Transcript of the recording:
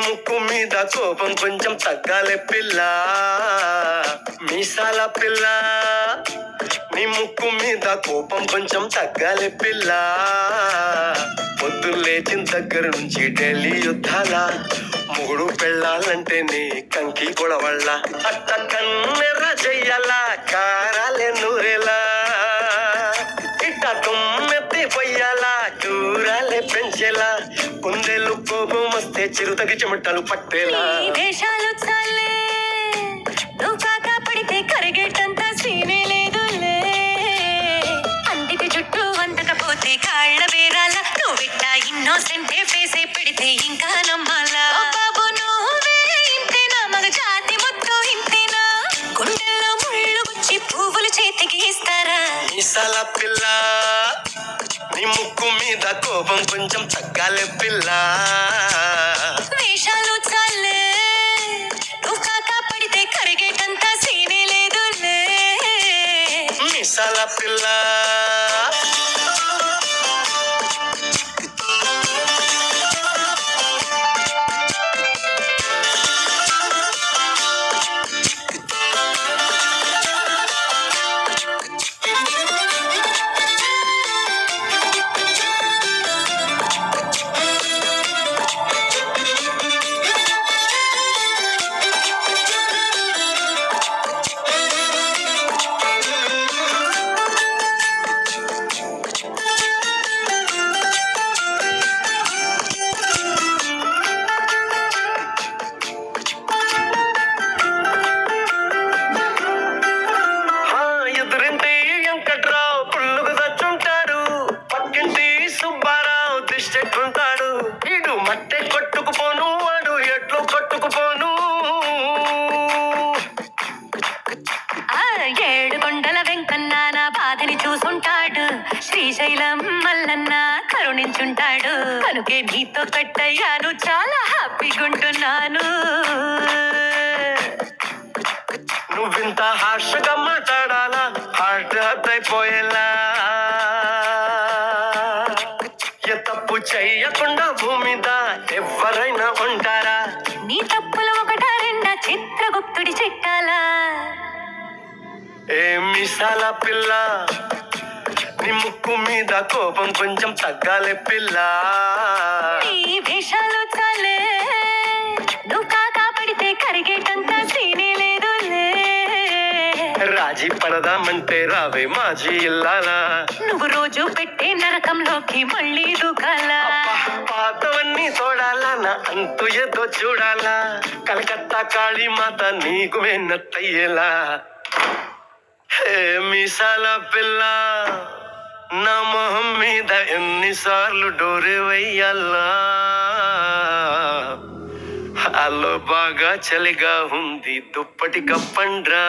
ముక్కు మీద కోపం కొంచెం తగ్గాలే పిల్ల మీసాల పిల్ల నీ ముక్కు మీద కోపం కొంచెం తగ్గాలే పిల్ల పొద్దు లేచిన దగ్గర నుంచి ఢిల్లీ యుద్ధాల మొగుడు పెళ్ళాలంటే నీ కంకి గొడవళ్ళ అట్ట కన్నెర్ర చెయ్యాల కారాలే నూరేలా ఇట్ట తుమ్మెత్తి పొయ్యాలా దూరాలే పెంచేలా కుందేలు కోపం వస్తే చిరుతకి చెమటలు పట్టేలా వేషాలు చాలే నువ్వు కాక పడితే కరిగేటంత సీనే లేదులే అంటికి చుట్టూ అంతకపోతే కాళ్ళ బేరాల నువ్విట్ట ఇన్నోసెంటే ఫేసే పెడితే ఇంకా నమ్మాలా బాబు నువ్వే ఇంతేనా మగ జాతి మొత్తం ఇంతేనా గుండెల్లో ముళ్ళు గుచ్చి పువ్వులు చేతికి ఇస్తారా మీసాల పిల్ల నీ ముక్కు మీద కోపం కొంచెం తగ్గాలే పిల్ల వేషాలు చాలే నువ్వు కాక పడితే కరిగేటంత సీనే లేదులే మీసాల పిల్ల చెట్టుంటాడు ఇడు మట్టె కొట్టుకుపోను వాడు ఎట్లు కొట్టుకుపోను ఏడు కొండల వెంకన్న నా బాధని చూసుంటాడు శ్రీశైలం మల్లన్న కరుణించుంటాడు కనుకే నీతో కట్టయ్యాను చాలా హ్యాపీగుంటున్నాను నువ్వింత హార్ష్గా మాట్లాడాలా హార్ట్ హర్ట్ అయిపోయేలా తప్పు చెయ్యకుండా భూమి మీద ఎవరైనా ఉంటారా నీ తప్పులు ఒకటా రెండా చిత్రగుప్తుడి చిట్టాలా ఏ మీసాల పిల్ల నీ ముక్కు మీద కోపం కొంచెం తగ్గాలే పిల్ల నీ వేషాలు చాలే నువ్వు కాకా పడితే కరిగేటంత సీనే లేదులే రాజీ పడదామంటే రావే మాజీ ఇల్లాలా నువ్వు రోజు పెట్టే నరకంలోకి మళ్ళీ దూకాలా పాతవన్నీ తోడాలా నా అంతు ఏదో చూడాలా కలకత్తా కాళీ మాత నీకు వెన్నత్తయ్యేలా హే మీసాల పిల్ల నా మొహం మీద ఎన్నిసార్లు డోరే వెయ్యాలా అల్లో బాగా చలిగా ఉంది దుప్పటి కప్పండ్రా